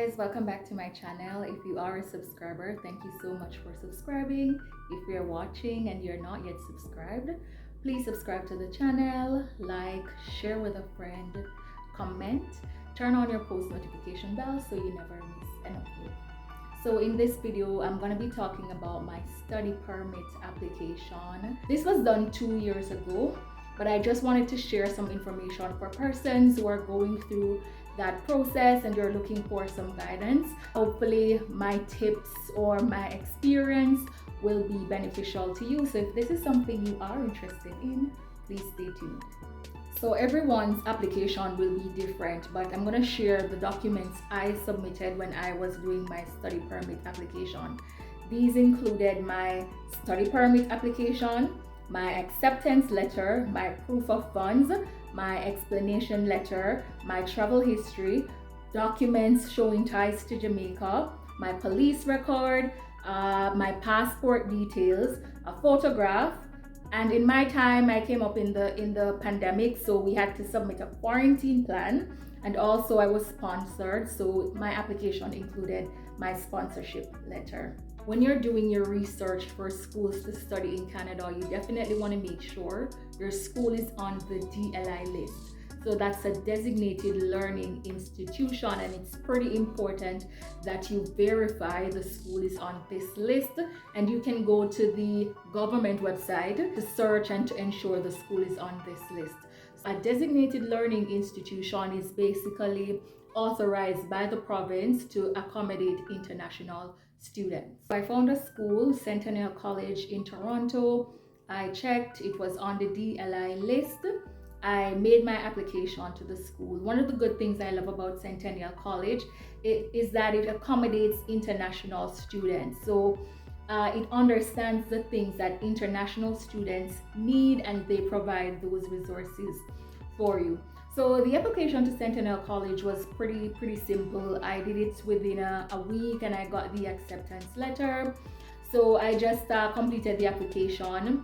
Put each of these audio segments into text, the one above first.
guys, welcome back to my channel. If you are a subscriber, thank you so much for subscribing. If you're watching and you're not yet subscribed, please subscribe to the channel, like, share with a friend, comment, turn on your post notification bell so you never miss an upload. So in this video, I'm going to be talking about my study permit application. This was done 2 years ago, but I just wanted to share some information for persons who are going through that process and you're looking for some guidance. Hopefully my tips or my experience will be beneficial to you. So if this is something you are interested in, please stay tuned. So everyone's application will be different, but I'm going to share the documents I submitted when I was doing my study permit application. These included my study permit application, my acceptance letter, my proof of funds, my explanation letter, my travel history, documents showing ties to Jamaica, my police record, my passport details, a photograph. And in my time, I came up in the pandemic, so we had to submit a quarantine plan, and also I was sponsored, so my application included my sponsorship letter. When you're doing your research for schools to study in Canada, you definitely want to make sure your school is on the DLI list. So that's a designated learning institution, and it's pretty important that you verify the school is on this list. And you can go to the government website to search and to ensure the school is on this list. A designated learning institution is basically authorized by the province to accommodate international students. I found a school, Centennial College in Toronto. I checked, it was on the DLI list. I made my application to the school. One of the good things I love about Centennial College is that it accommodates international students. So it understands the things that international students need, and they provide those resources for you. So the application to Centennial College was pretty simple. I did it within a week and I got the acceptance letter. So I just completed the application,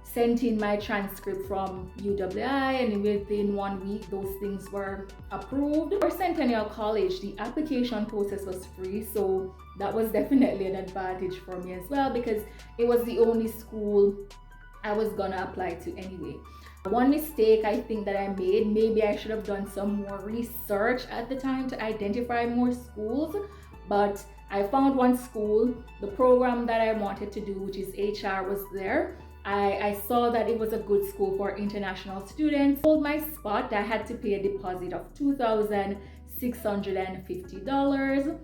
sent in my transcript from UWI, and within 1 week those things were approved. For Centennial College, the application process was free, so that was definitely an advantage for me as well, because it was the only school I was gonna apply to anyway. One mistake I think that I made, maybe I should have done some more research at the time to identify more schools, but I found one school. The program that I wanted to do, which is HR, was there. I saw that it was a good school for international students. Hold my spot. I had to pay a deposit of $2,650,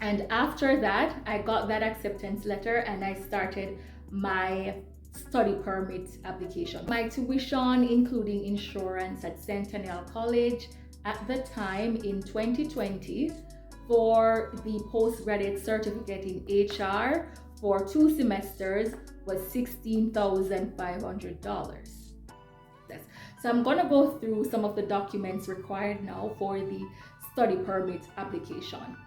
and after that I got that acceptance letter and I started my study permit application. My tuition, including insurance at Centennial College at the time in 2020 for the postgraduate certificate in HR for 2 semesters was $16,500. So I'm going to go through some of the documents required now for the study permit application.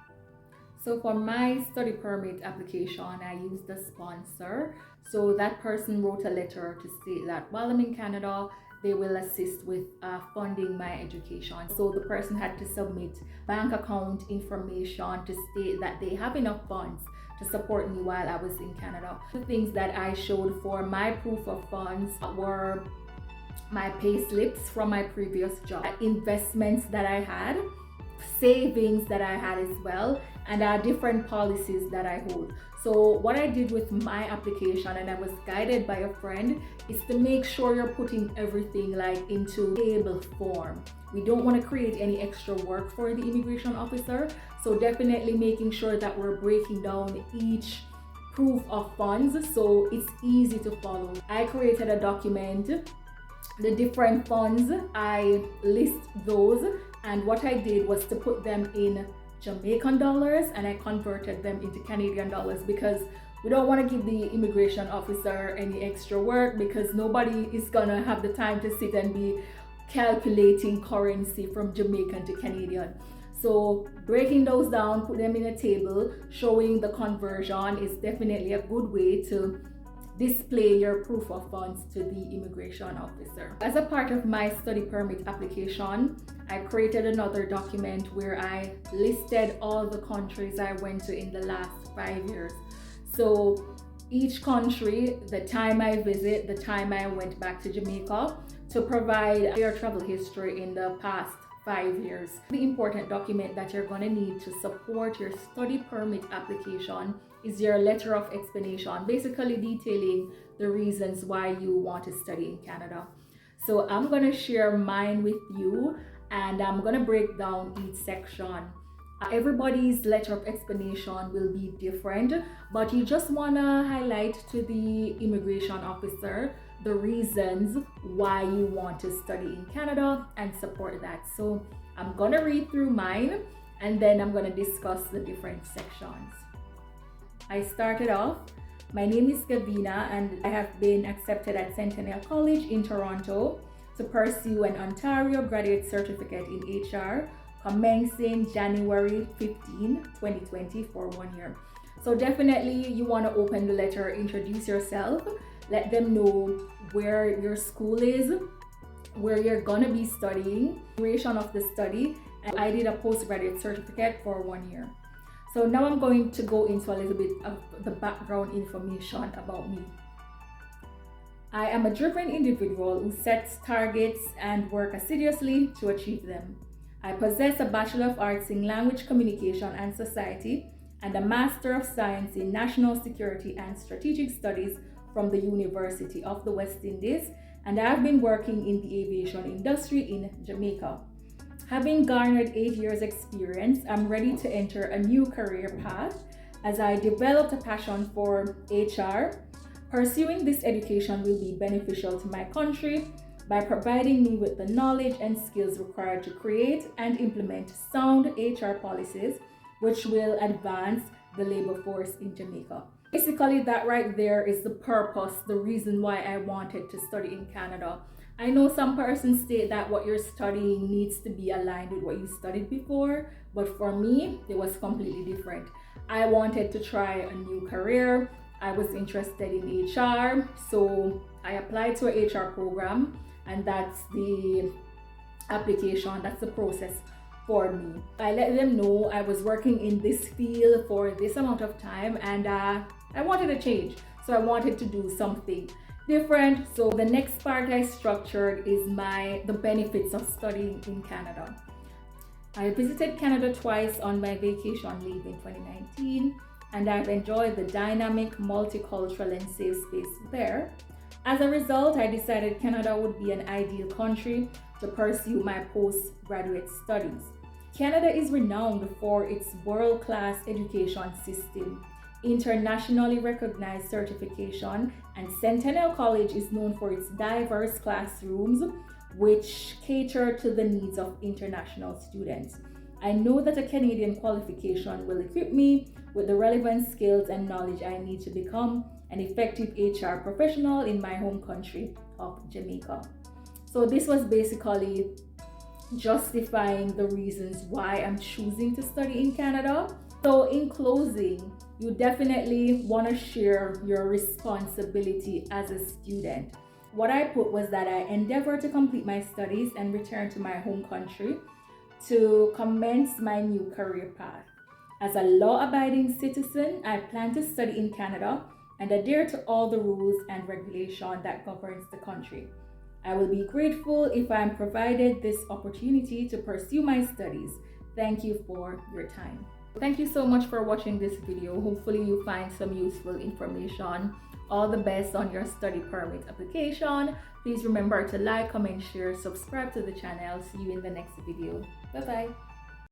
So for my study permit application, I used a sponsor. So that person wrote a letter to state that while I'm in Canada, they will assist with funding my education. So the person had to submit bank account information to state that they have enough funds to support me while I was in Canada. The things that I showed for my proof of funds were my pay slips from my previous job, investments that I had, savings that I had as well, and different policies that I hold. So what I did with my application, and I was guided by a friend, is to make sure you're putting everything like into table form. We don't want to create any extra work for the immigration officer, so definitely making sure that we're breaking down each proof of funds so it's easy to follow. I created a document, the different funds, I list those, and what I did was to put them in Jamaican dollars and I converted them into Canadian dollars, because we don't want to give the immigration officer any extra work, because nobody is gonna have the time to sit and be calculating currency from Jamaican to Canadian. So breaking those down, put them in a table, showing the conversion is definitely a good way to display your proof of funds to the immigration officer. As a part of my study permit application, I created another document where I listed all the countries I went to in the last 5 years. So each country, the time I visit, the time I went back to Jamaica, to provide your travel history in the past 5 years. The important document that you're going to need to support your study permit application is your letter of explanation, basically detailing the reasons why you want to study in Canada. So I'm going to share mine with you, and I'm going to break down each section. Everybody's letter of explanation will be different, but you just want to highlight to the immigration officer the reasons why you want to study in Canada and support that. So I'm going to read through mine, and then I'm going to discuss the different sections. I started off, my name is Gavina, and I have been accepted at Centennial College in Toronto to pursue an Ontario graduate certificate in HR commencing January 15, 2020 for 1 year. So definitely you want to open the letter, introduce yourself, let them know where your school is, where you're going to be studying, duration of the study, and I did a postgraduate certificate for 1 year. So now I'm going to go into a little bit of the background information about me. I am a driven individual who sets targets and work assiduously to achieve them. I possess a Bachelor of Arts in Language, Communication and Society and a Master of Science in National Security and Strategic Studies from the University of the West Indies, and I have been working in the aviation industry in Jamaica. Having garnered 8 years experience, I'm ready to enter a new career path as I developed a passion for HR. Pursuing this education will be beneficial to my country by providing me with the knowledge and skills required to create and implement sound HR policies, which will advance the labor force in Jamaica. Basically, that right there is the purpose, the reason why I wanted to study in Canada. I know some persons state that what you're studying needs to be aligned with what you studied before, but for me, it was completely different. I wanted to try a new career. I was interested in HR, so I applied to a HR program, and that's the application, that's the process for me. I let them know I was working in this field for this amount of time, and I wanted a change, so I wanted to do something different. So the next part I structured is the benefits of studying in Canada. I visited Canada twice on my vacation leave in 2019, and I've enjoyed the dynamic, multicultural and safe space there. As a result, I decided Canada would be an ideal country to pursue my postgraduate studies. Canada is renowned for its world-class education system, internationally recognized certification, and Centennial College is known for its diverse classrooms which cater to the needs of international students. I know that a Canadian qualification will equip me with the relevant skills and knowledge I need to become an effective HR professional in my home country of Jamaica. So this was basically justifying the reasons why I'm choosing to study in Canada. So in closing, you definitely want to share your responsibility as a student. What I put was that I endeavor to complete my studies and return to my home country to commence my new career path. As a law-abiding citizen, I plan to study in Canada and adhere to all the rules and regulation that governs the country. I will be grateful if I am provided this opportunity to pursue my studies. Thank you for your time. Thank you so much for watching this video. Hopefully you find some useful information. All the best on your study permit application. Please remember to like, comment, share, subscribe to the channel. See you in the next video. Bye bye.